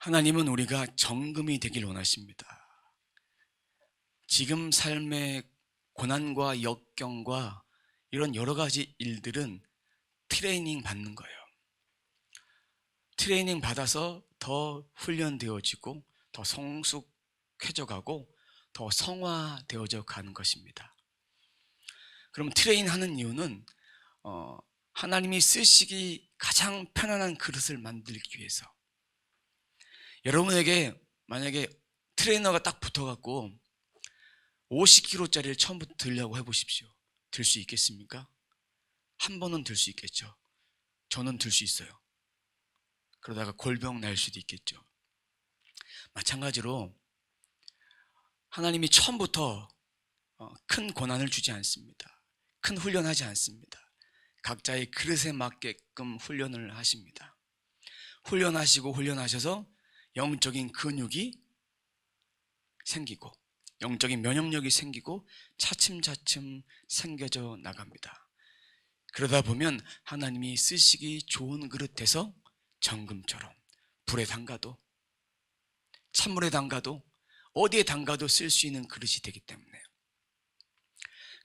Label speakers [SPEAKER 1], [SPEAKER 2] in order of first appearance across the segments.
[SPEAKER 1] 하나님은 우리가 정금이 되길 원하십니다. 지금 삶의 고난과 역경과 이런 여러 가지 일들은 트레이닝 받는 거예요. 트레이닝 받아서 더 훈련되어지고 더 성숙해져 가고 더 성화되어져 가는 것입니다. 그럼 트레이닝하는 이유는 하나님이 쓰시기 가장 편안한 그릇을 만들기 위해서. 여러분에게 만약에 트레이너가 딱 붙어갖고 50kg짜리를 처음부터 들려고 해보십시오. 들 수 있겠습니까? 한 번은 들 수 있겠죠. 저는 들 수 있어요. 그러다가 골병 날 수도 있겠죠. 마찬가지로 하나님이 처음부터 큰 고난을 주지 않습니다. 큰 훈련하지 않습니다. 각자의 그릇에 맞게끔 훈련을 하십니다. 훈련하시고 훈련하셔서 영적인 근육이 생기고 영적인 면역력이 생기고 차츰차츰 생겨져 나갑니다. 그러다 보면 하나님이 쓰시기 좋은 그릇에서 정금처럼 불에 담가도 찬물에 담가도 어디에 담가도 쓸 수 있는 그릇이 되기 때문에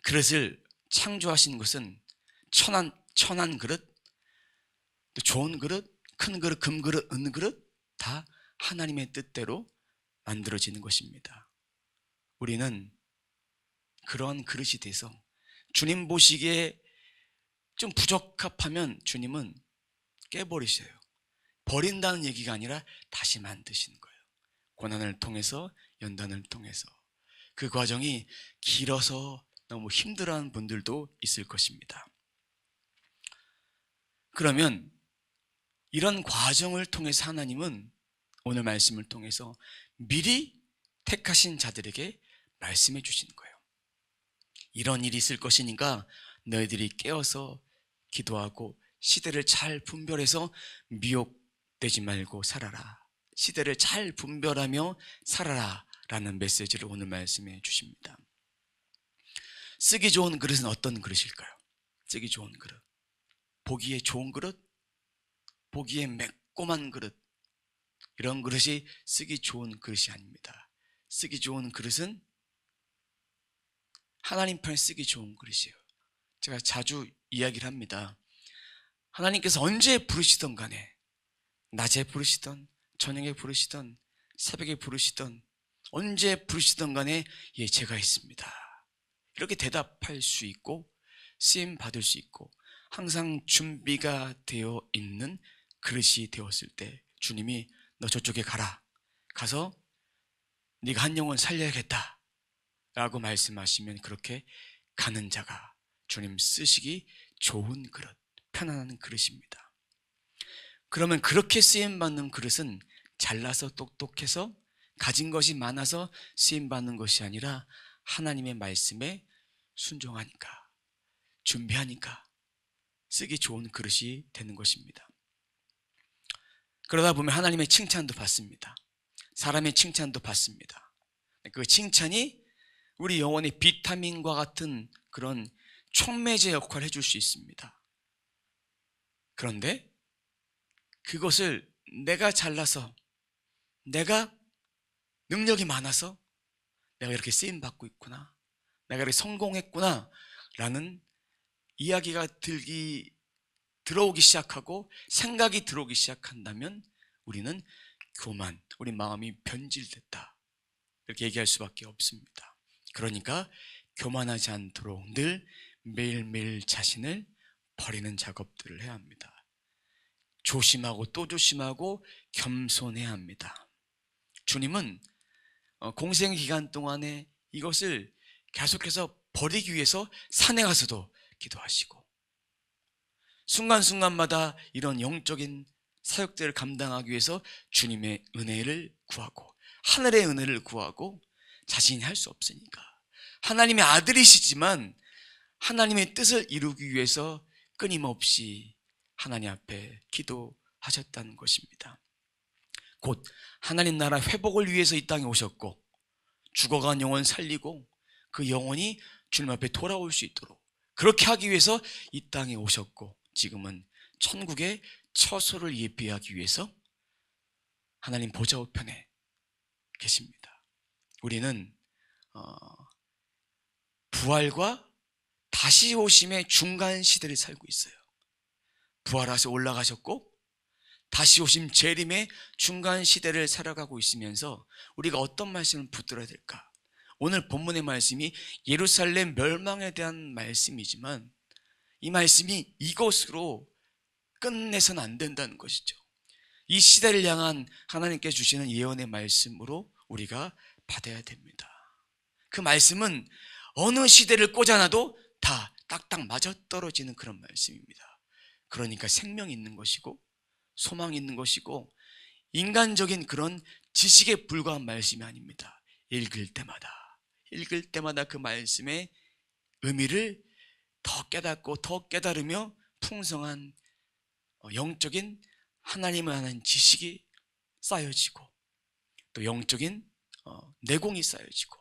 [SPEAKER 1] 그릇을 창조하신 것은 천한 그릇, 또 좋은 그릇, 큰 그릇, 금그릇, 은그릇 다 하나님의 뜻대로 만들어지는 것입니다. 우리는 그런 그릇이 돼서 주님 보시기에 좀 부적합하면 주님은 깨버리셔요. 버린다는 얘기가 아니라 다시 만드시는 거예요. 고난을 통해서, 연단을 통해서. 그 과정이 길어서 너무 힘들어하는 분들도 있을 것입니다. 그러면 이런 과정을 통해서 하나님은 오늘 말씀을 통해서 미리 택하신 자들에게 말씀해 주시는 거예요. 이런 일이 있을 것이니까 너희들이 깨어서 기도하고 시대를 잘 분별해서 미혹되지 말고 살아라. 시대를 잘 분별하며 살아라 라는 메시지를 오늘 말씀해 주십니다. 쓰기 좋은 그릇은 어떤 그릇일까요? 쓰기 좋은 그릇, 보기에 좋은 그릇, 보기에 매콤한 그릇, 이런 그릇이 쓰기 좋은 그릇이 아닙니다. 쓰기 좋은 그릇은 하나님 편에 쓰기 좋은 그릇이에요. 제가 자주 이야기를 합니다. 하나님께서 언제 부르시던 간에 낮에 부르시던 저녁에 부르시던 새벽에 부르시던 언제 부르시던 간에 예, 제가 있습니다. 이렇게 대답할 수 있고 쓰임 받을 수 있고 항상 준비가 되어 있는 그릇이 되었을 때 주님이 너 저쪽에 가라. 가서 네가 한 영혼 살려야겠다 라고 말씀하시면 그렇게 가는 자가 주님 쓰시기 좋은 그릇, 편안한 그릇입니다. 그러면 그렇게 쓰임받는 그릇은 잘나서 똑똑해서 가진 것이 많아서 쓰임받는 것이 아니라 하나님의 말씀에 순종하니까, 준비하니까 쓰기 좋은 그릇이 되는 것입니다. 그러다 보면 하나님의 칭찬도 받습니다. 사람의 칭찬도 받습니다. 그 칭찬이 우리 영혼의 비타민과 같은 그런 촉매제 역할을 해줄 수 있습니다. 그런데 그것을 내가 잘나서 내가 능력이 많아서 내가 이렇게 쓰임받고 있구나, 내가 이렇게 성공했구나 라는 이야기가 들어오기 시작하고 생각이 들어오기 시작한다면 우리는 교만, 우리 마음이 변질됐다 이렇게 얘기할 수밖에 없습니다. 그러니까 교만하지 않도록 늘 매일매일 자신을 버리는 작업들을 해야 합니다. 조심하고 또 조심하고 겸손해야 합니다. 주님은 공생 기간 동안에 이것을 계속해서 버리기 위해서 산에 가서도 기도하시고 순간순간마다 이런 영적인 사역들을 감당하기 위해서 주님의 은혜를 구하고 하늘의 은혜를 구하고 자신이 할 수 없으니까 하나님의 아들이시지만 하나님의 뜻을 이루기 위해서 끊임없이 하나님 앞에 기도하셨다는 것입니다. 곧 하나님 나라 회복을 위해서 이 땅에 오셨고 죽어간 영혼 살리고 그 영혼이 주님 앞에 돌아올 수 있도록 그렇게 하기 위해서 이 땅에 오셨고 지금은 천국의 처소를 예비하기 위해서 하나님 보좌 우편에 계십니다. 우리는 부활과 다시 오심의 중간 시대를 살고 있어요. 부활하셔 올라가셨고 다시 오심 재림의 중간 시대를 살아가고 있으면서 우리가 어떤 말씀을 붙들어야 될까? 오늘 본문의 말씀이 예루살렘 멸망에 대한 말씀이지만 이 말씀이 이것으로 끝내서는 안 된다는 것이죠. 이 시대를 향한 하나님께 주시는 예언의 말씀으로 우리가 받아야 됩니다. 그 말씀은 어느 시대를 꽂아놔도 다 딱딱 맞아떨어지는 그런 말씀입니다. 그러니까 생명이 있는 것이고 소망이 있는 것이고 인간적인 그런 지식에 불과한 말씀이 아닙니다. 읽을 때마다 그 말씀의 의미를 더 깨닫고 더 깨달으며 풍성한 영적인 하나님을 아는 지식이 쌓여지고 또 영적인 내공이 쌓여지고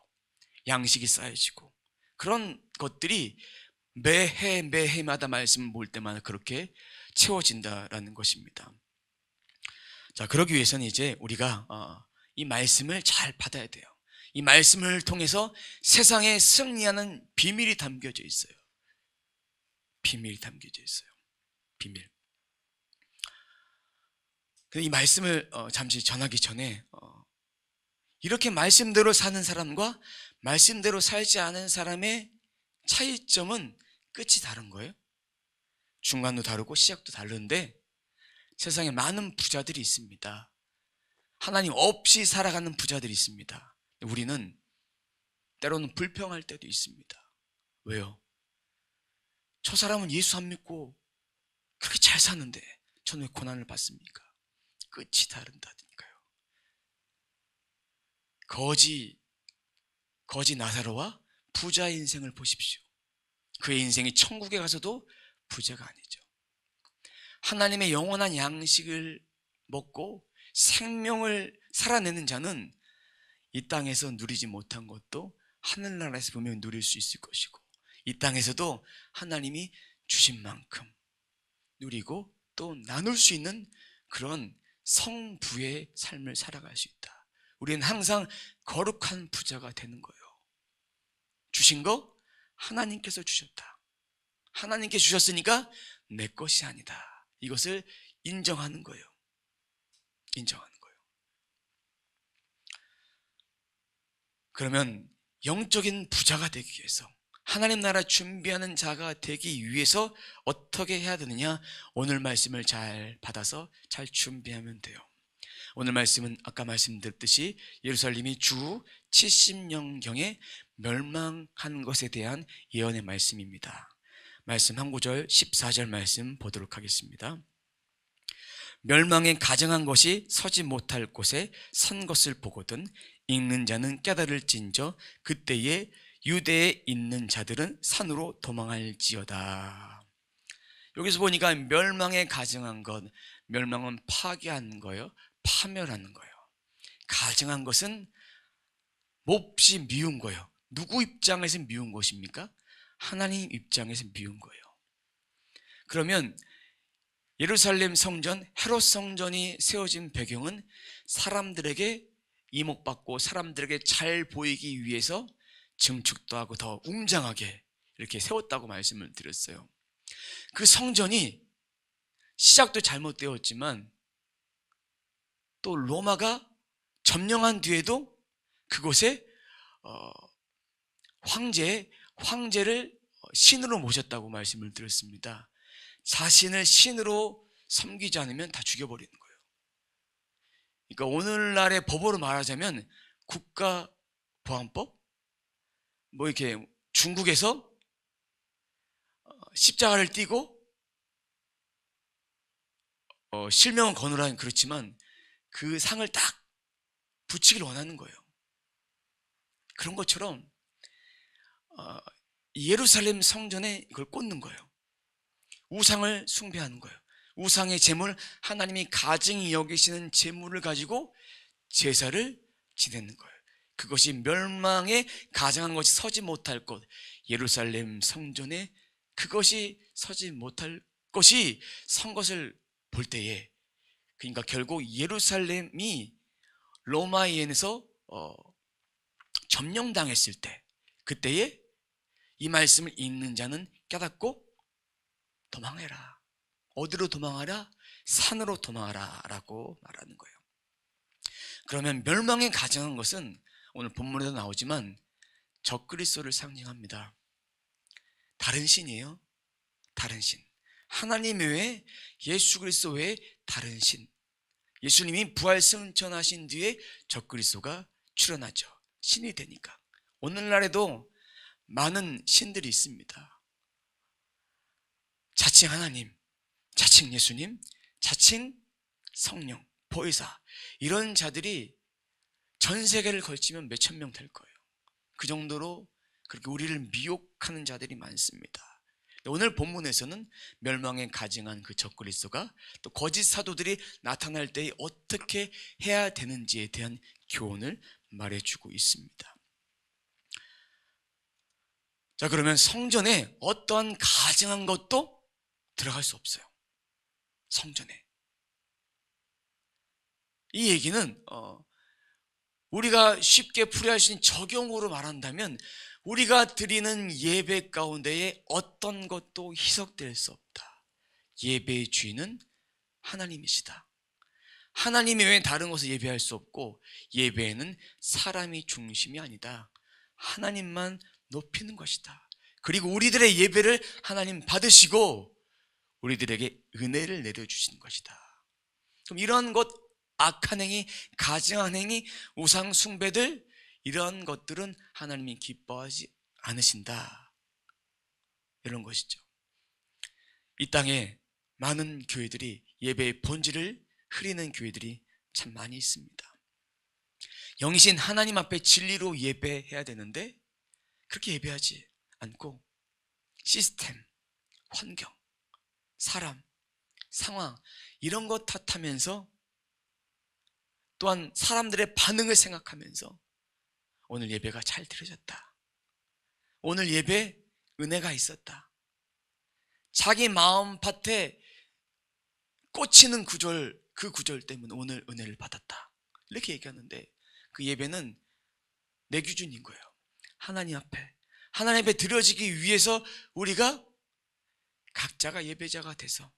[SPEAKER 1] 양식이 쌓여지고 그런 것들이 매해마다 말씀을 볼 때마다 그렇게 채워진다라는 것입니다. 자, 그러기 위해서는 이제 우리가 이 말씀을 잘 받아야 돼요. 이 말씀을 통해서 세상에 승리하는 비밀이 담겨져 있어요. 비밀이 담겨져 있어요. 비밀. 이 말씀을 잠시 전하기 전에 이렇게 말씀대로 사는 사람과 말씀대로 살지 않은 사람의 차이점은 끝이 다른 거예요. 중간도 다르고 시작도 다른데 세상에 많은 부자들이 있습니다. 하나님 없이 살아가는 부자들이 있습니다. 우리는 때로는 불평할 때도 있습니다. 왜요? 저 사람은 예수 안 믿고 그렇게 잘 사는데 저는 왜 고난을 받습니까? 끝이 다른다니까요. 거지 나사로와 부자의 인생을 보십시오. 그의 인생이 천국에 가서도 부자가 아니죠. 하나님의 영원한 양식을 먹고 생명을 살아내는 자는 이 땅에서 누리지 못한 것도 하늘나라에서 분명히 누릴 수 있을 것이고 이 땅에서도 하나님이 주신 만큼 누리고 또 나눌 수 있는 그런 성부의 삶을 살아갈 수 있다. 우리는 항상 거룩한 부자가 되는 거예요. 주신 거 하나님께서 주셨다. 하나님께 주셨으니까 내 것이 아니다. 이것을 인정하는 거예요. 인정하는 거예요. 그러면 영적인 부자가 되기 위해서 하나님 나라 준비하는 자가 되기 위해서 어떻게 해야 되느냐? 오늘 말씀을 잘 받아서 잘 준비하면 돼요. 오늘 말씀은 아까 말씀드렸듯이 예루살렘이 주 70년경에 멸망한 것에 대한 예언의 말씀입니다. 말씀 한 구절 14절 말씀 보도록 하겠습니다. 멸망에 가증한 것이 서지 못할 곳에 선 것을 보거든 읽는 자는 깨달을진저 그때에 유대에 있는 자들은 산으로 도망할지어다. 여기서 보니까 멸망에 가증한 것, 멸망은 파괴하는 거예요. 파멸하는 거예요. 가증한 것은 몹시 미운 거예요. 누구 입장에서 미운 것입니까? 하나님 입장에서 미운 거예요. 그러면 예루살렘 성전, 헤롯 성전이 세워진 배경은 사람들에게 이목받고 사람들에게 잘 보이기 위해서 증축도 하고 더 웅장하게 이렇게 세웠다고 말씀을 드렸어요. 그 성전이 시작도 잘못되었지만 또 로마가 점령한 뒤에도 그곳에 황제를 신으로 모셨다고 말씀을 드렸습니다. 자신을 신으로 섬기지 않으면 다 죽여버리는 거예요. 그러니까 오늘날의 법으로 말하자면 국가보안법? 뭐 이렇게 중국에서 십자가를 띠고 실명은 거느라는 그렇지만 그 상을 딱 붙이길 원하는 거예요. 그런 것처럼 예루살렘 성전에 이걸 꽂는 거예요. 우상을 숭배하는 거예요. 우상의 제물, 하나님이 가증히 여기시는 제물을 가지고 제사를 지내는 거예요. 그것이 멸망에 가증한 것이 서지 못할 곳, 예루살렘 성전에 그것이 서지 못할 것이 선 것을 볼 때에, 그러니까 결국 예루살렘이 로마이엔에서 점령당했을 때, 그때에 이 말씀을 읽는 자는 깨닫고 도망해라. 어디로 도망하라? 산으로 도망하라 라고 말하는 거예요. 그러면 멸망에 가증한 것은 오늘 본문에도 나오지만 적그리스도를 상징합니다. 다른 신이에요. 다른 신. 하나님 외에, 예수 그리스도 외에 다른 신. 예수님이 부활 승천하신 뒤에 적그리스도가 출현하죠. 신이 되니까. 오늘날에도 많은 신들이 있습니다. 자칭 하나님, 자칭 예수님, 자칭 성령, 보혜사, 이런 자들이 전 세계를 걸치면 몇천 명 될 거예요. 그 정도로 그렇게 우리를 미혹하는 자들이 많습니다. 오늘 본문에서는 멸망에 가증한 그 적그리스도가 또 거짓 사도들이 나타날 때 어떻게 해야 되는지에 대한 교훈을 말해주고 있습니다. 자, 그러면 성전에 어떠한 가증한 것도 들어갈 수 없어요. 성전에. 이 얘기는 우리가 쉽게 풀이할 수 있는 적용으로 말한다면, 우리가 드리는 예배 가운데에 어떤 것도 희석될 수 없다. 예배의 주인은 하나님이시다. 하나님 외에 다른 것을 예배할 수 없고, 예배에는 사람이 중심이 아니다. 하나님만 높이는 것이다. 그리고 우리들의 예배를 하나님 받으시고 우리들에게 은혜를 내려주시는 것이다. 그럼 이런 것, 악한 행위, 가증한 행위, 우상 숭배들, 이런 것들은 하나님이 기뻐하지 않으신다. 이런 것이죠. 이 땅에 많은 교회들이 예배의 본질을 흐리는 교회들이 참 많이 있습니다. 영신 하나님 앞에 진리로 예배해야 되는데 그렇게 예배하지 않고 시스템, 환경, 사람, 상황, 이런 것 탓하면서, 또한 사람들의 반응을 생각하면서 오늘 예배가 잘 드려졌다, 오늘 예배 은혜가 있었다, 자기 마음 밭에 꽂히는 구절, 그 구절 때문에 오늘 은혜를 받았다, 이렇게 얘기하는데 그 예배는 내 기준인 거예요. 하나님 앞에 드려지기 위해서 우리가 각자가 예배자가 돼서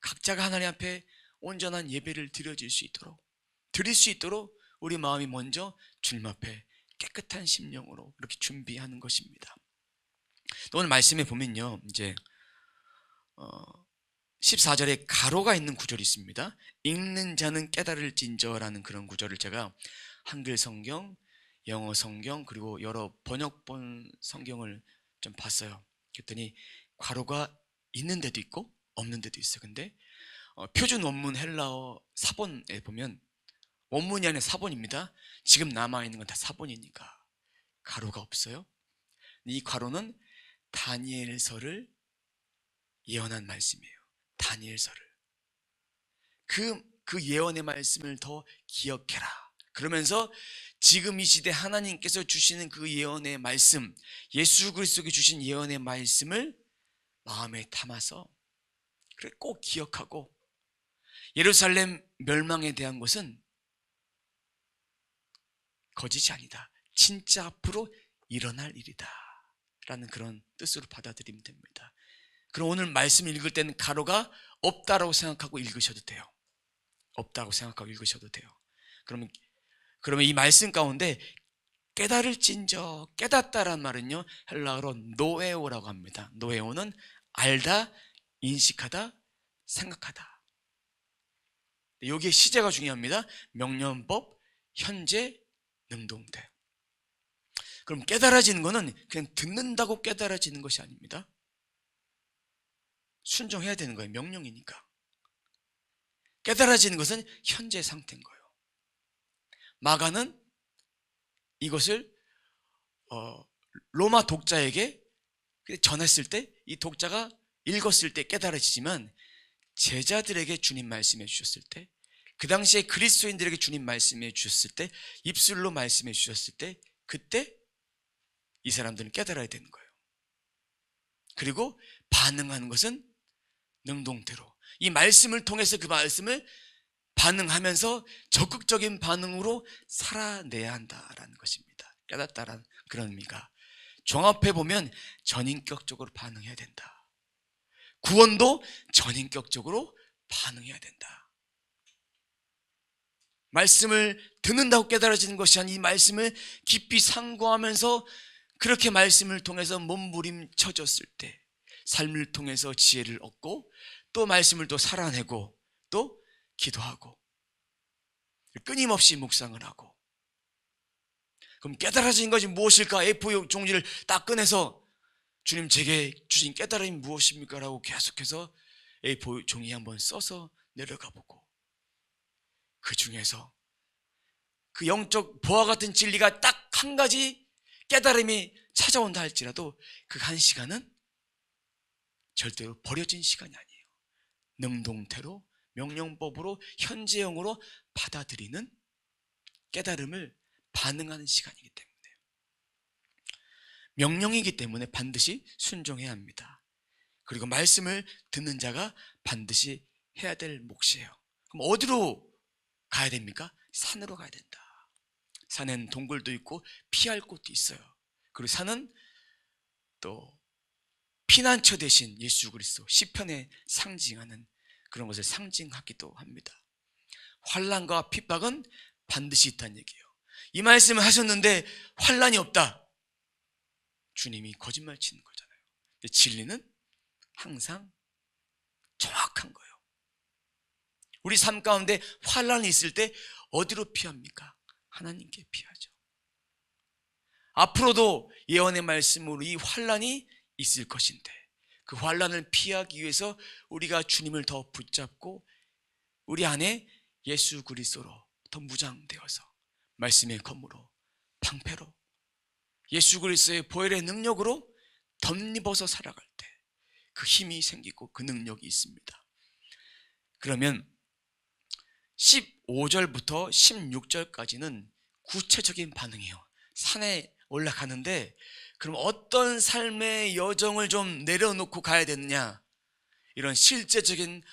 [SPEAKER 1] 각자가 하나님 앞에 온전한 예배를 드릴 수 있도록 우리 마음이 먼저 주님 앞에 깨끗한 심령으로 이렇게 준비하는 것입니다. 오늘 말씀에 보면요, 이제 14절에 가로가 있는 구절이 있습니다. 읽는 자는 깨달을진저라는 그런 구절을 제가 한글 성경, 영어 성경, 그리고 여러 번역본 성경을 좀 봤어요. 그랬더니 괄호가 있는 데도 있고 없는 데도 있어요. 근데 표준 원문 헬라어 사본에 보면, 원문이 아니라 사본입니다. 지금 남아있는 건 다 사본이니까 괄호가 없어요. 이 괄호는 다니엘서를 예언한 말씀이에요. 다니엘서를. 그 예언의 말씀을 더 기억해라. 그러면서 지금 이 시대 하나님께서 주시는 그 예언의 말씀, 예수 그리스도께 주신 예언의 말씀을 마음에 담아서 꼭 기억하고, 예루살렘 멸망에 대한 것은 거짓이 아니다, 진짜 앞으로 일어날 일이다 라는 그런 뜻으로 받아들이면 됩니다. 그럼 오늘 말씀 읽을 때는 가로가 없다라고 생각하고 읽으셔도 돼요. 없다고 생각하고 읽으셔도 돼요. 그러면 이 말씀 가운데 깨달을진저, 깨닫다란 말은요, 헬라어로 노에오라고 합니다. 노에오는 알다, 인식하다, 생각하다. 여기에 시제가 중요합니다. 명령법, 현재, 능동태. 그럼 깨달아지는 것은 그냥 듣는다고 깨달아지는 것이 아닙니다. 순종해야 되는 거예요. 명령이니까. 깨달아지는 것은 현재 상태인 거예요. 마가는 이것을 로마 독자에게 전했을 때, 이 독자가 읽었을 때 깨달아지지만, 제자들에게 주님 말씀해 주셨을 때, 그 당시에 그리스도인들에게 주님 말씀해 주셨을 때, 입술로 말씀해 주셨을 때, 그때 이 사람들은 깨달아야 되는 거예요. 그리고 반응하는 것은 능동태로, 이 말씀을 통해서 그 말씀을 반응하면서 적극적인 반응으로 살아내야 한다라는 것입니다. 깨닫다라는 그런 의미가. 종합해보면 전인격적으로 반응해야 된다. 구원도 전인격적으로 반응해야 된다. 말씀을 듣는다고 깨달아지는 것이 아닌 이 말씀을 깊이 상고하면서 그렇게 말씀을 통해서 몸부림쳐졌을 때 삶을 통해서 지혜를 얻고 또 말씀을 또 살아내고 또 기도하고 끊임없이 묵상을 하고, 그럼 깨달아진 것이 무엇일까? A4 종이를 딱 꺼내서 주님 제게 주신 깨달음이 무엇입니까? 라고 계속해서 A4 종이 한번 써서 내려가 보고, 그 중에서 그 영적 보화 같은 진리가 딱 한 가지 깨달음이 찾아온다 할지라도 그 한 시간은 절대로 버려진 시간이 아니에요. 능동태로 명령법으로 현재형으로 받아들이는 깨달음을 반응하는 시간이기 때문에, 명령이기 때문에 반드시 순종해야 합니다. 그리고 말씀을 듣는 자가 반드시 해야 될 몫이에요. 그럼 어디로 가야 됩니까? 산으로 가야 된다. 산엔 동굴도 있고 피할 곳도 있어요. 그리고 산은 또 피난처 대신 예수 그리스도 시편에 상징하는 그런 것을 상징하기도 합니다. 환난과 핍박은 반드시 있다는 얘기예요. 이 말씀을 하셨는데 환난이 없다, 주님이 거짓말 치는 거잖아요. 근데 진리는 항상 정확한 거예요. 우리 삶 가운데 환난이 있을 때 어디로 피합니까? 하나님께 피하죠. 앞으로도 예언의 말씀으로 이 환난이 있을 것인데 그 환난을 피하기 위해서 우리가 주님을 더 붙잡고 우리 안에 예수 그리스도로 더 무장되어서 말씀의 검으로 방패로 예수 그리스도의 보혈의 능력으로 덧입어서 살아갈 때 그 힘이 생기고 그 능력이 있습니다. 그러면 15절부터 16절까지는 구체적인 반응이에요. 산에 올라가는데 그럼 어떤 삶의 여정을 좀 내려놓고 가야 되느냐, 이런 실제적인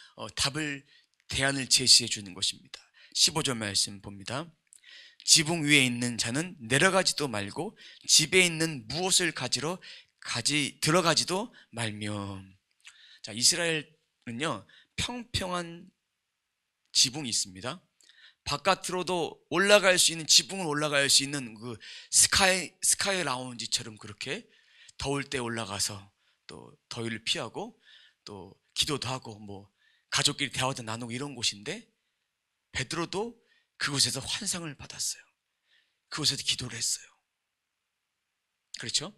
[SPEAKER 1] 대안을 제시해 주는 것입니다. 15절 말씀 봅니다. 지붕 위에 있는 자는 내려가지도 말고 집에 있는 무엇을 가지러 들어가지도 말며. 자, 이스라엘은요 평평한 지붕이 있습니다. 바깥으로도 올라갈 수 있는, 지붕을 올라갈 수 있는 그 스카이 라운지처럼 그렇게 더울 때 올라가서 또 더위를 피하고 또 기도도 하고 뭐 가족끼리 대화도 나누고 이런 곳인데, 베드로도 그곳에서 환상을 받았어요. 그곳에서 기도를 했어요. 그렇죠?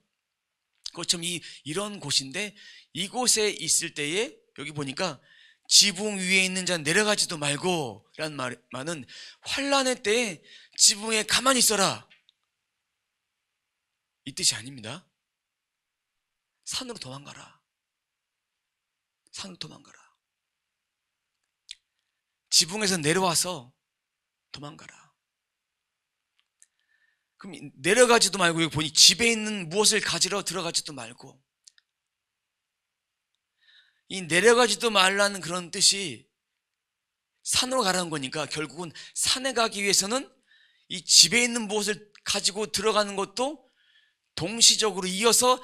[SPEAKER 1] 그것처럼 이런 곳인데, 이곳에 있을 때에 여기 보니까 지붕 위에 있는 자는 내려가지도 말고 라는 말은 환난의 때에 지붕에 가만히 있어라 이 뜻이 아닙니다. 산으로 도망가라. 산으로 도망가라. 지붕에서 내려와서 도망가라. 그럼 내려가지도 말고, 여기 보니 집에 있는 무엇을 가지러 들어가지도 말고, 이 내려가지도 말라는 그런 뜻이 산으로 가라는 거니까 결국은 산에 가기 위해서는 이 집에 있는 무엇을 가지고 들어가는 것도 동시적으로 이어서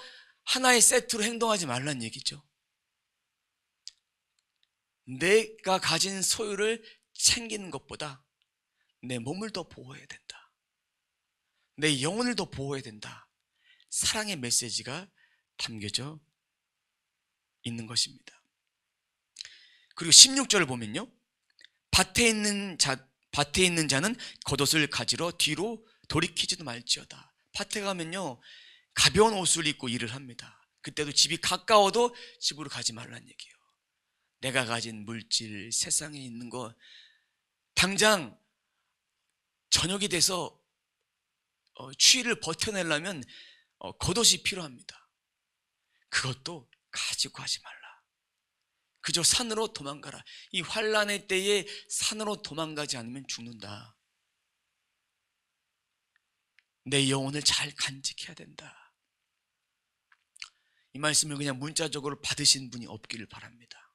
[SPEAKER 1] 하나의 세트로 행동하지 말라는 얘기죠. 내가 가진 소유를 챙기는 것보다 내 몸을 더 보호해야 된다. 내 영혼을 더 보호해야 된다. 사랑의 메시지가 담겨져 있는 것입니다. 그리고 16절을 보면요, 밭에 있는 자는 겉옷을 가지러 뒤로 돌이키지도 말지어다. 밭에 가면요 가벼운 옷을 입고 일을 합니다. 그때도 집이 가까워도 집으로 가지 말라는 얘기예요. 내가 가진 물질, 세상에 있는 거 당장 저녁이 돼서 추위를 버텨내려면 겉옷이 필요합니다. 그것도 가지고 가지 말라. 그저 산으로 도망가라. 이 환난의 때에 산으로 도망가지 않으면 죽는다. 내 영혼을 잘 간직해야 된다. 이 말씀을 그냥 문자적으로 받으신 분이 없기를 바랍니다.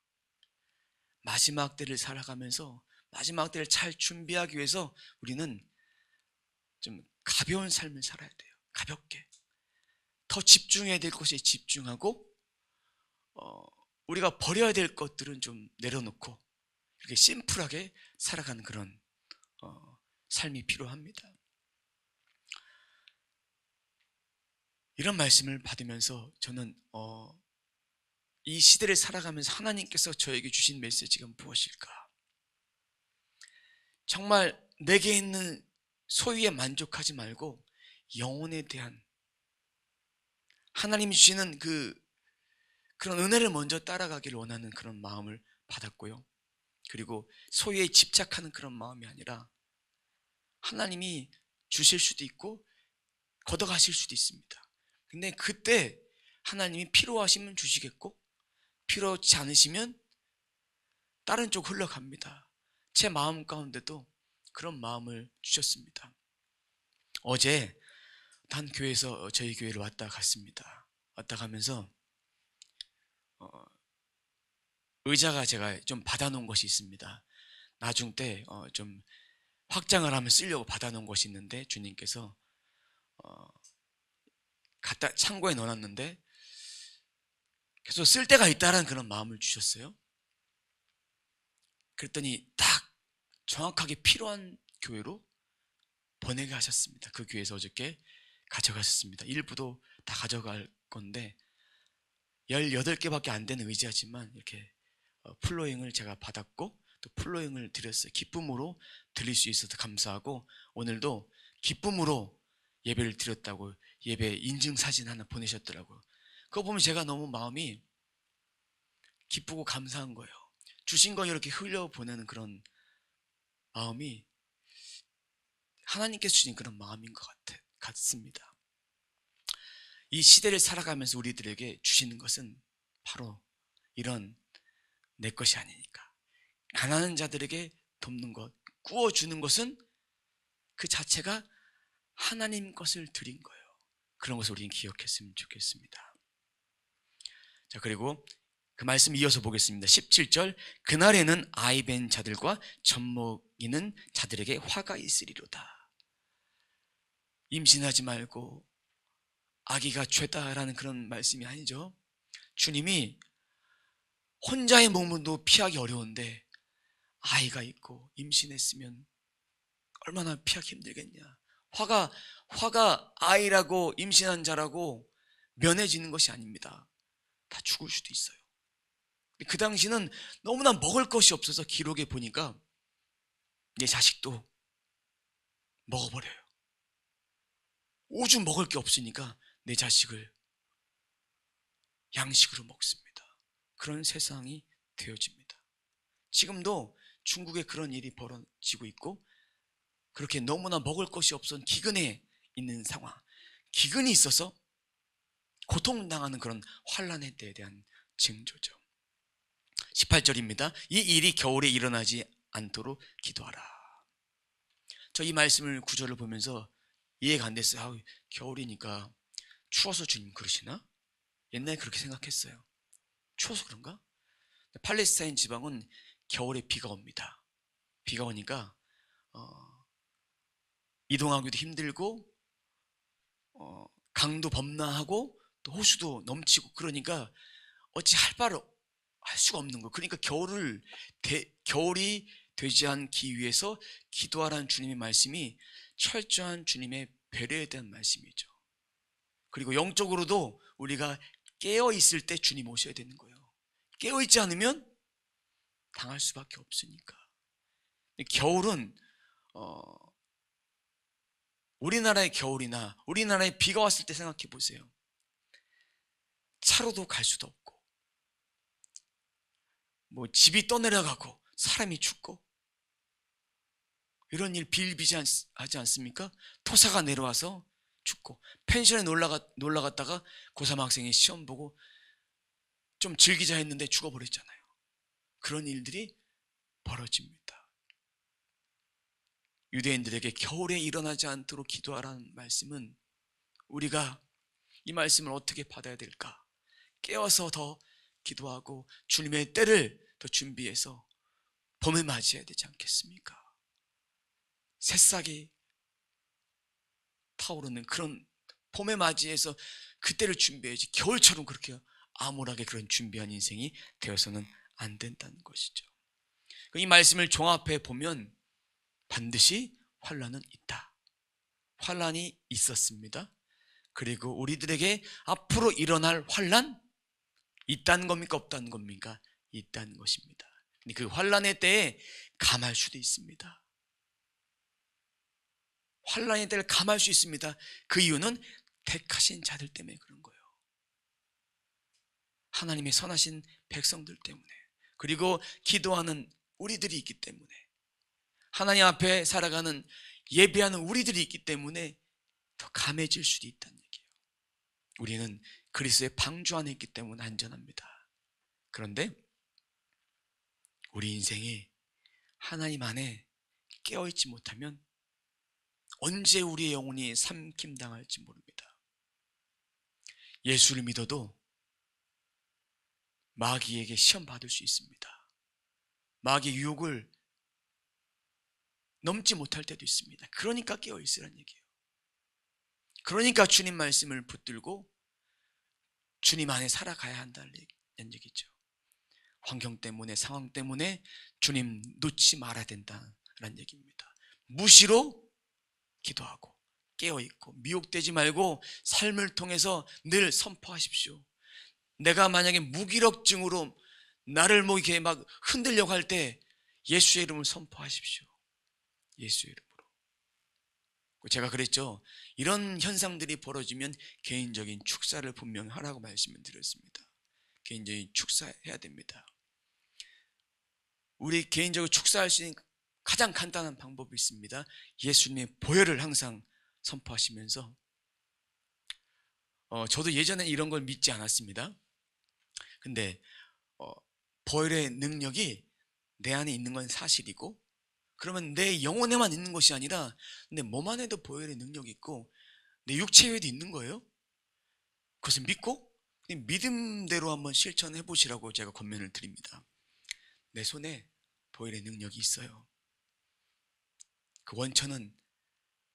[SPEAKER 1] 마지막 때를 살아가면서 마지막 때를 잘 준비하기 위해서 우리는 좀 가벼운 삶을 살아야 돼요. 가볍게. 더 집중해야 될 것에 집중하고 우리가 버려야 될 것들은 좀 내려놓고 이렇게 심플하게 살아가는 그런 삶이 필요합니다. 이런 말씀을 받으면서 저는 이 시대를 살아가면서 하나님께서 저에게 주신 메시지가 무엇일까? 정말 내게 있는 소유에 만족하지 말고 영혼에 대한 하나님이 주시는 그런 은혜를 먼저 따라가기를 원하는 그런 마음을 받았고요. 그리고 소유에 집착하는 그런 마음이 아니라 하나님이 주실 수도 있고 걷어가실 수도 있습니다. 근데 그때 하나님이 필요하시면 주시겠고 필요하지 않으시면 다른 쪽 흘러갑니다. 제 마음 가운데도 그런 마음을 주셨습니다. 어제 한 교회에서 저희 교회를 왔다 갔습니다. 왔다 가면서 의자가 제가 좀 받아놓은 것이 있습니다. 나중 때 좀 확장을 하면 쓰려고 받아놓은 것이 있는데 주님께서 갖다 창고에 넣어놨는데 계속 쓸 때가 있다라는 그런 마음을 주셨어요. 그랬더니 딱 정확하게 필요한 교회로 보내게 하셨습니다. 그 교회에서 어저께 가져가셨습니다. 일부도 다 가져갈 건데 18개밖에 안 되는 의자지만 이렇게 플로잉을 제가 받았고 또 플로잉을 드렸어요. 기쁨으로 드릴 수 있어서 감사하고 오늘도 기쁨으로 예배를 드렸다고 예배 인증사진 하나 보내셨더라고요. 그거 보면 제가 너무 마음이 기쁘고 감사한 거예요. 주신 거 이렇게 흘려보내는 그런 마음이 하나님께서 주신 그런 마음인 것 같습니다. 이 시대를 살아가면서 우리들에게 주시는 것은 바로 이런 내 것이 아니니까 가난한 자들에게 돕는 것, 구워주는 것은 그 자체가 하나님 것을 드린 거예요. 그런 것을 우리는 기억했으면 좋겠습니다. 자, 그리고 그 말씀 이어서 보겠습니다. 17절 그날에는 아이 벤 자들과 젖먹이는 자들에게 화가 있으리로다. 임신하지 말고 아기가 죄다라는 그런 말씀이 아니죠. 주님이 혼자의 몸으로도 피하기 어려운데 아이가 있고 임신했으면 얼마나 피하기 힘들겠냐. 화가 아이라고 임신한 자라고 면해지는 것이 아닙니다. 다 죽을 수도 있어요. 그 당시는 너무나 먹을 것이 없어서 기록에 보니까 내 자식도 먹어버려요. 오죽 먹을 게 없으니까 내 자식을 양식으로 먹습니다. 그런 세상이 되어집니다. 지금도 중국에 그런 일이 벌어지고 있고 그렇게 너무나 먹을 것이 없어 기근에 있는 상황, 기근이 있어서 고통당하는 그런 환난의 때에 대한 징조죠. 18절입니다. 이 일이 겨울에 일어나지 않도록 기도하라. 저 이 말씀을 구절을 보면서 이해가 안 됐어요. 겨울이니까 추워서 주님 그러시나? 옛날에 그렇게 생각했어요. 추워서 그런가? 팔레스타인 지방은 겨울에 비가 옵니다. 비가 오니까 이동하기도 힘들고 강도 범람하고 또 호수도 넘치고 그러니까 어찌 할 바를 할 수가 없는 거예요. 그러니까 겨울이 되지 않기 위해서 기도하라는 주님의 말씀이 철저한 주님의 배려에 대한 말씀이죠. 그리고 영적으로도 우리가 깨어있을 때 주님 오셔야 되는 거예요. 깨어있지 않으면 당할 수밖에 없으니까. 겨울은 우리나라의 겨울이나 우리나라에 비가 왔을 때 생각해 보세요. 차로도 갈 수도 없고 집이 떠내려가고 사람이 죽고 이런 일 비일비재하지 않습니까? 토사가 내려와서 죽고 펜션에 놀러 갔다가 고3 학생이 시험 보고 좀 즐기자 했는데 죽어버렸잖아요. 그런 일들이 벌어집니다. 유대인들에게 겨울에 일어나지 않도록 기도하라는 말씀은 우리가 이 말씀을 어떻게 받아야 될까? 깨어서 더 기도하고 주님의 때를 더 준비해서 봄을 맞이해야 되지 않겠습니까? 새싹이 타오르는 그런 봄에 맞이해서 그때를 준비해야지, 겨울처럼 그렇게 암울하게 그런 준비한 인생이 되어서는 안 된다는 것이죠. 이 말씀을 종합해 보면 반드시 환난은 있다. 환난이 있었습니다. 그리고 우리들에게 앞으로 일어날 환난 있다는 겁니까? 없다는 겁니까? 있다는 것입니다. 근데 그 환난의 때에 감할 수도 있습니다. 환난의 때를 감할 수 있습니다. 그 이유는 택하신 자들 때문에 그런 거예요. 하나님의 선하신 백성들 때문에, 그리고 기도하는 우리들이 있기 때문에, 하나님 앞에 살아가는 예배하는 우리들이 있기 때문에 더 감해질 수도 있다는 얘기예요. 우리는 그리스도의 방주 안에 있기 때문에 안전합니다. 그런데 우리 인생이 하나님 안에 깨어있지 못하면 언제 우리의 영혼이 삼킴당할지 모릅니다. 예수를 믿어도 마귀에게 시험 받을 수 있습니다. 마귀의 유혹을 넘지 못할 때도 있습니다. 그러니까 깨어있으란 얘기예요. 그러니까 주님 말씀을 붙들고 주님 안에 살아가야 한다는 얘기죠. 환경 때문에, 상황 때문에 주님 놓지 말아야 된다는 얘기입니다. 무시로 기도하고 깨어있고 미혹되지 말고 삶을 통해서 늘 선포하십시오. 내가 만약에 무기력증으로 나를 뭐 이렇게 막 흔들려고 할 때 예수의 이름을 선포하십시오. 예수의 이름으로. 제가 그랬죠. 이런 현상들이 벌어지면 개인적인 축사를 분명히 하라고 말씀을 드렸습니다. 개인적인 축사해야 됩니다. 우리 개인적으로 축사할 수 있는 가장 간단한 방법이 있습니다. 예수님의 보혈을 항상 선포하시면서, 저도 예전에 이런 걸 믿지 않았습니다. 근데 보혈의 능력이 내 안에 있는 건 사실이고, 그러면 내 영혼에만 있는 것이 아니라 내 몸 안에도 보혈의 능력이 있고 내 육체에도 있는 거예요. 그것을 믿고 믿음대로 한번 실천해 보시라고 제가 권면을 드립니다. 내 손에 보혈의 능력이 있어요. 그 원천은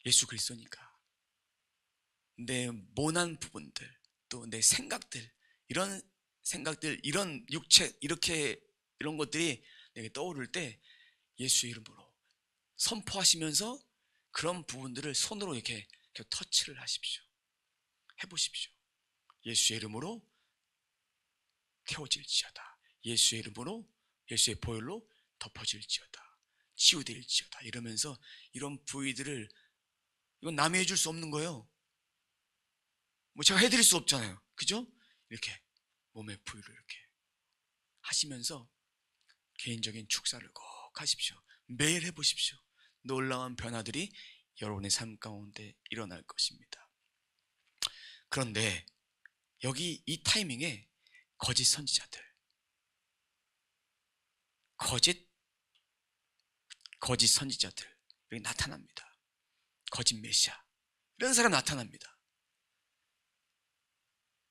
[SPEAKER 1] 예수 그리스도니까. 내 모난 부분들, 또 내 생각들, 이런 생각들, 이런 육체, 이렇게 이런 것들이 내게 떠오를 때 예수의 이름으로 선포하시면서 그런 부분들을 손으로 이렇게 터치를 하십시오. 해보십시오. 예수의 이름으로 태워질지어다. 예수의 이름으로, 예수의 보혈로 덮어질지어다. 치유될지어다. 이러면서 이런 부위들을, 이건 남이 해줄 수 없는 거예요. 뭐 제가 해드릴 수 없잖아요. 그죠? 이렇게 몸의 부위를 이렇게 하시면서 개인적인 축사를 꼭 하십시오. 매일 해보십시오. 놀라운 변화들이 여러분의 삶 가운데 일어날 것입니다. 그런데 여기 이 타이밍에 거짓 선지자들, 거짓 선지자들 여기 나타납니다. 거짓 메시아, 이런 사람 나타납니다.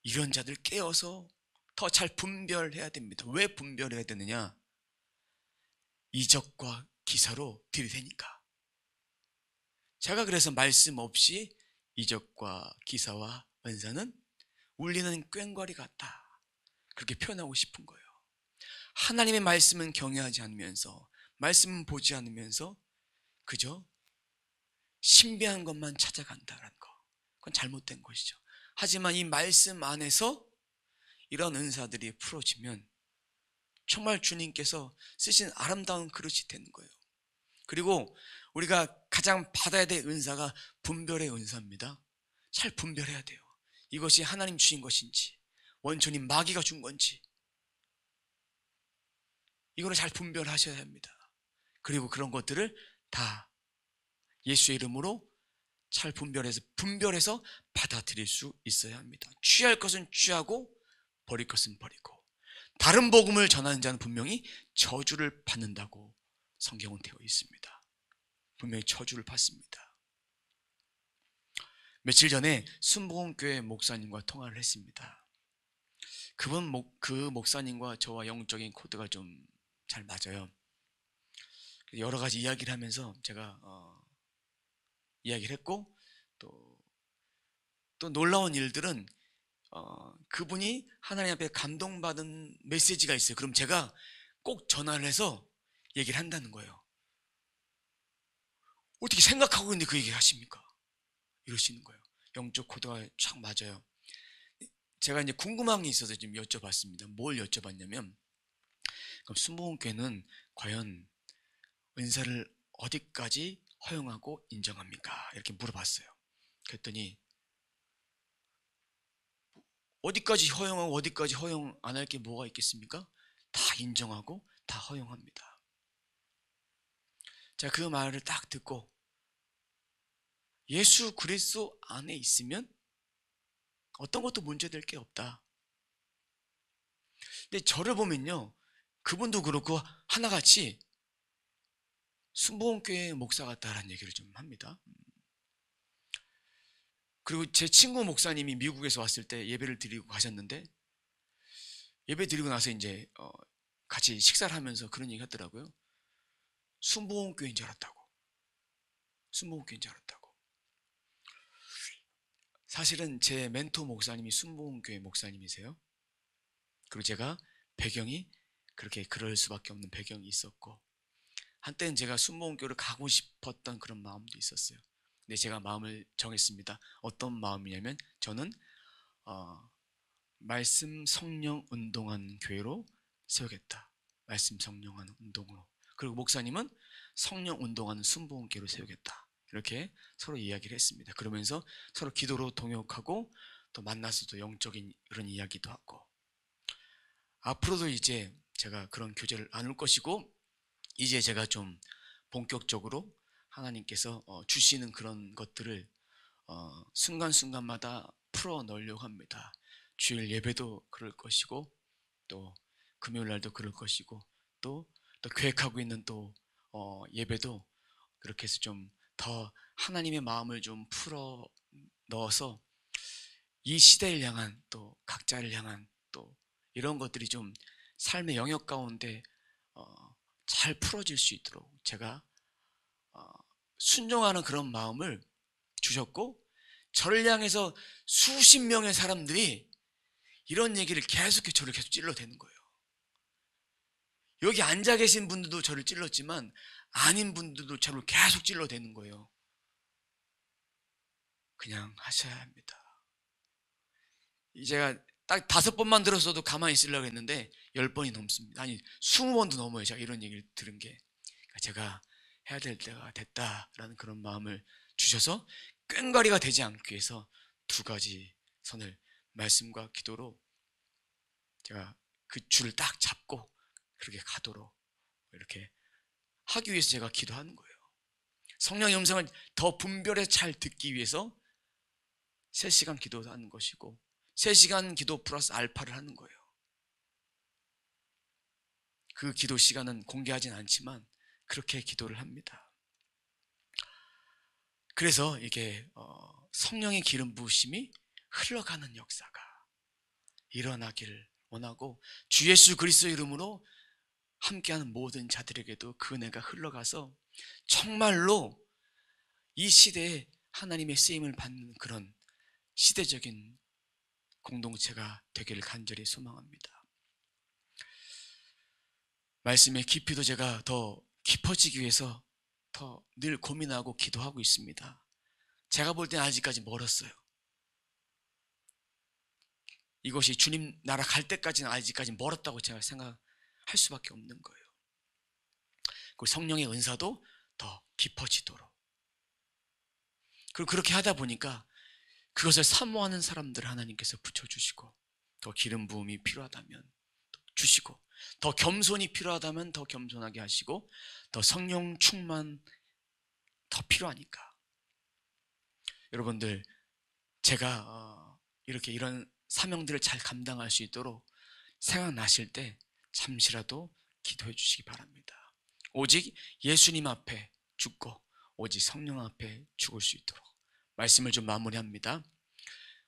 [SPEAKER 1] 이런 자들 깨어서 더 잘 분별해야 됩니다. 왜 분별해야 되느냐? 이적과 기사로 들이대니까. 제가 그래서 말씀 없이 이적과 기사와 은사는 울리는 꽹과리 같다, 그렇게 표현하고 싶은 거예요. 하나님의 말씀은 경외하지 않으면서, 말씀은 보지 않으면서 그저 신비한 것만 찾아간다는 거, 그건 잘못된 것이죠. 하지만 이 말씀 안에서 이런 은사들이 풀어지면 정말 주님께서 쓰신 아름다운 그릇이 되는 거예요. 그리고 우리가 가장 받아야 될 은사가 분별의 은사입니다. 잘 분별해야 돼요. 이것이 하나님 주신 것인지 원천인 마귀가 준 건지, 이거를 잘 분별하셔야 합니다. 그리고 그런 것들을 다 예수의 이름으로 잘 분별해서 받아들일 수 있어야 합니다. 취할 것은 취하고 버릴 것은 버리고, 다른 복음을 전하는 자는 분명히 저주를 받는다고 성경은 되어 있습니다. 분명히 저주를 받습니다. 며칠 전에 순복음교회 목사님과 통화를 했습니다. 그 목사님과 저와 영적인 코드가 좀 잘 맞아요. 여러 가지 이야기를 하면서 제가 이야기를 했고, 또 놀라운 일들은 그분이 하나님 앞에 감동받은 메시지가 있어요. 그럼 제가 꼭 전화를 해서 얘기를 한다는 거예요. 어떻게 생각하고 있는데 그 얘기를 하십니까? 이러시는 거예요. 영적 코드가 쫙 맞아요. 제가 이제 궁금한 게 있어서 지금 여쭤봤습니다. 뭘 여쭤봤냐면, 그럼 순복음교회는 과연 은사를 어디까지 허용하고 인정합니까? 이렇게 물어봤어요. 그랬더니 어디까지 허용하고 어디까지 허용 안 할 게 뭐가 있겠습니까? 다 인정하고 다 허용합니다. 제가 그 말을 딱 듣고 예수 그리스도 안에 있으면 어떤 것도 문제될 게 없다. 근데 저를 보면요, 그분도 그렇고 하나같이 순복음교회 목사 같다라는 얘기를 좀 합니다. 그리고 제 친구 목사님이 미국에서 왔을 때 예배를 드리고 가셨는데, 예배 드리고 나서 이제 같이 식사를 하면서 그런 얘기 하더라고요. 순복음교회인 줄 알았다고. 순복음교회인 줄 알았다고. 사실은 제 멘토 목사님이 순복음교회 목사님이세요. 그리고 제가 배경이 그렇게 그럴 수밖에 없는 배경이 있었고, 한때는 제가 순복음교회를 가고 싶었던 그런 마음도 있었어요. 근데 제가 마음을 정했습니다. 어떤 마음이냐면, 저는 말씀 성령 운동하는 교회로 세우겠다. 말씀 성령하는 운동으로. 그리고 목사님은 성령 운동하는 순복음교회로 세우겠다. 이렇게 서로 이야기를 했습니다. 그러면서 서로 기도로 동역하고 또 만나서도 영적인 그런 이야기도 하고, 앞으로도 이제 제가 그런 교제를 나눌 것이고, 이제 제가 좀 본격적으로 하나님께서 주시는 그런 것들을 순간순간마다 풀어 넣으려고 합니다. 주일 예배도 그럴 것이고, 또 금요일 날도 그럴 것이고, 또 계획하고 있는 또 예배도 그렇게 해서 좀 더 하나님의 마음을 좀 풀어 넣어서 이 시대를 향한, 또 각자를 향한 또 이런 것들이 좀 삶의 영역 가운데 잘 풀어질 수 있도록 제가 순종하는 그런 마음을 주셨고, 저를 향해서 수십 명의 사람들이 이런 얘기를 계속해서 저를 계속 찔러대는 거예요. 여기 앉아 계신 분들도 저를 찔렀지만 아닌 분들도 저를 계속 찔러대는 거예요. 그냥 하셔야 합니다. 제가 딱 5번만 들었어도 가만히 있으려고 했는데 10번이 넘습니다. 아니 20번도 넘어요. 제가 이런 얘기를 들은 게. 제가 해야 될 때가 됐다라는 그런 마음을 주셔서 끈거리가 되지 않기 위해서 2가지 선을, 말씀과 기도로 제가 그 줄을 딱 잡고 그렇게 가도록 이렇게 하기 위해서 제가 기도하는 거예요. 성령의 음성을 더 분별해 잘 듣기 위해서 3시간 기도하는 것이고, 3시간 기도 플러스 알파를 하는 거예요. 그 기도 시간은 공개하진 않지만 그렇게 기도를 합니다. 그래서 이게 성령의 기름 부으심이 흘러가는 역사가 일어나기를 원하고, 주 예수 그리스도 이름으로 함께하는 모든 자들에게도 그 은혜가 흘러가서 정말로 이 시대에 하나님의 쓰임을 받는 그런 시대적인 공동체가 되기를 간절히 소망합니다. 말씀의 깊이도 제가 더 깊어지기 위해서 더 늘 고민하고 기도하고 있습니다. 제가 볼 때는 아직까지 멀었어요. 이것이 주님 나라 갈 때까지는 아직까지 멀었다고 제가 생각할 수밖에 없는 거예요. 그리고 성령의 은사도 더 깊어지도록. 그리고 그렇게 하다 보니까 그것을 사모하는 사람들을 하나님께서 붙여주시고, 더 기름 부음이 필요하다면 주시고, 더 겸손이 필요하다면 더 겸손하게 하시고, 더 성령 충만 더 필요하니까. 여러분들, 제가 이렇게 이런 사명들을 잘 감당할 수 있도록 생각나실 때 잠시라도 기도해 주시기 바랍니다. 오직 예수님 앞에 죽고 오직 성령 앞에 죽을 수 있도록. 말씀을 좀 마무리합니다.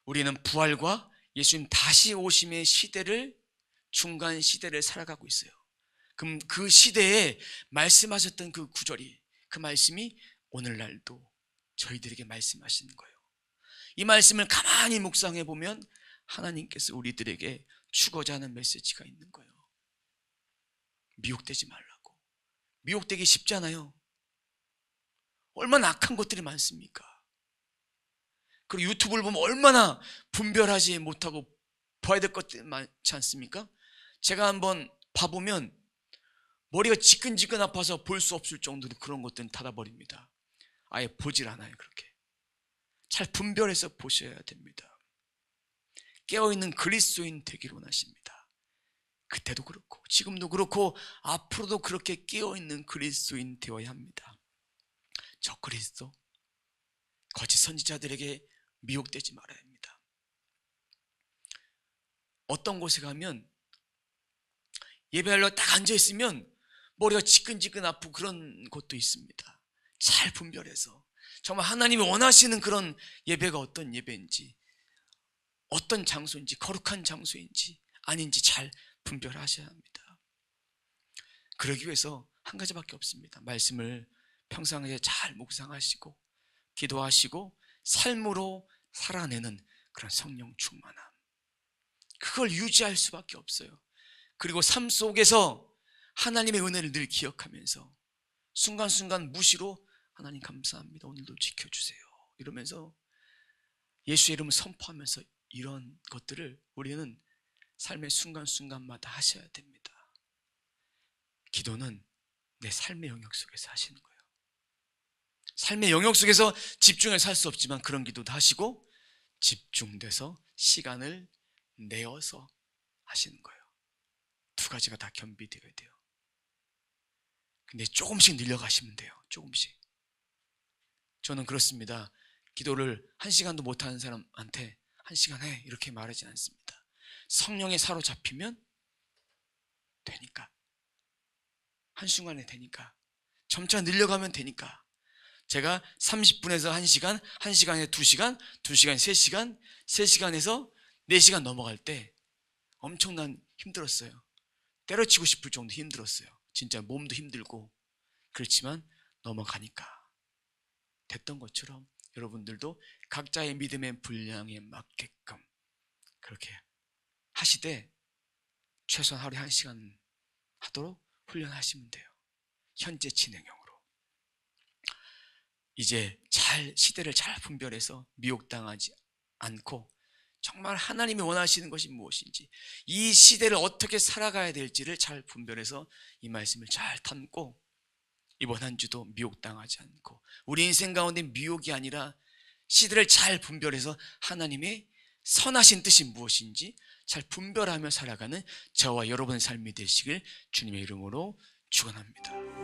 [SPEAKER 1] 우리는 부활과 예수님 다시 오심의 시대를, 중간 시대를 살아가고 있어요. 그럼 그 시대에 말씀하셨던 그 구절이, 그 말씀이 오늘날도 저희들에게 말씀하시는 거예요. 이 말씀을 가만히 묵상해 보면 하나님께서 우리들에게 주고자 하는 메시지가 있는 거예요. 미혹되지 말라고. 미혹되기 쉽잖아요. 얼마나 악한 것들이 많습니까? 그리고 유튜브를 보면 얼마나 분별하지 못하고 봐야 될 것들이 많지 않습니까? 제가 한번 봐보면 머리가 지끈지끈 아파서 볼 수 없을 정도로 그런 것들은 닫아버립니다. 아예 보질 않아요. 그렇게 잘 분별해서 보셔야 됩니다. 깨어있는 그리스도인 되기를 원하십니다. 그때도 그렇고 지금도 그렇고 앞으로도 그렇게 깨어있는 그리스도인 되어야 합니다. 저 그리스도 거짓 선지자들에게 미혹되지 말아야 합니다. 어떤 곳에 가면 예배하러 딱 앉아있으면 머리가 지끈지끈 아프고 그런 곳도 있습니다. 잘 분별해서 정말 하나님이 원하시는 그런 예배가 어떤 예배인지, 어떤 장소인지, 거룩한 장소인지 아닌지 잘 분별하셔야 합니다. 그러기 위해서 한 가지밖에 없습니다. 말씀을 평상시에 잘 묵상하시고 기도하시고 삶으로 살아내는 그런 성령 충만함, 그걸 유지할 수밖에 없어요. 그리고 삶 속에서 하나님의 은혜를 늘 기억하면서 순간순간 무시로 하나님 감사합니다, 오늘도 지켜주세요 이러면서 예수의 이름을 선포하면서 이런 것들을 우리는 삶의 순간순간마다 하셔야 됩니다. 기도는 내 삶의 영역 속에서 하시는 거예요. 삶의 영역 속에서 집중해서 살 수 없지만 그런 기도도 하시고 집중돼서 시간을 내어서 하시는 거예요. 두 가지가 다 겸비되어야 돼요. 근데 조금씩 늘려가시면 돼요. 조금씩. 저는 그렇습니다. 기도를 1시간도 못하는 사람한테 1시간 해 이렇게 말하지 않습니다. 성령에 사로잡히면 되니까, 한순간에 되니까, 점차 늘려가면 되니까. 제가 30분에서 1시간, 1시간에 2시간, 2시간에 3시간, 3시간에서 4시간 넘어갈 때 엄청난 힘들었어요. 때려치고 싶을 정도 힘들었어요. 진짜 몸도 힘들고. 그렇지만 넘어가니까 됐던 것처럼 여러분들도 각자의 믿음의 분량에 맞게끔 그렇게 하시되 최소한 하루에 1시간 하도록 훈련하시면 돼요. 현재 진행형으로. 이제 시대를 잘 분별해서 미혹당하지 않고 정말 하나님이 원하시는 것이 무엇인지, 이 시대를 어떻게 살아가야 될지를 잘 분별해서 이 말씀을 잘 담고 이번 한 주도 미혹당하지 않고, 우리 인생 가운데 미혹이 아니라 시대를 잘 분별해서 하나님의 선하신 뜻이 무엇인지 잘 분별하며 살아가는 저와 여러분의 삶이 되시길 주님의 이름으로 축원합니다.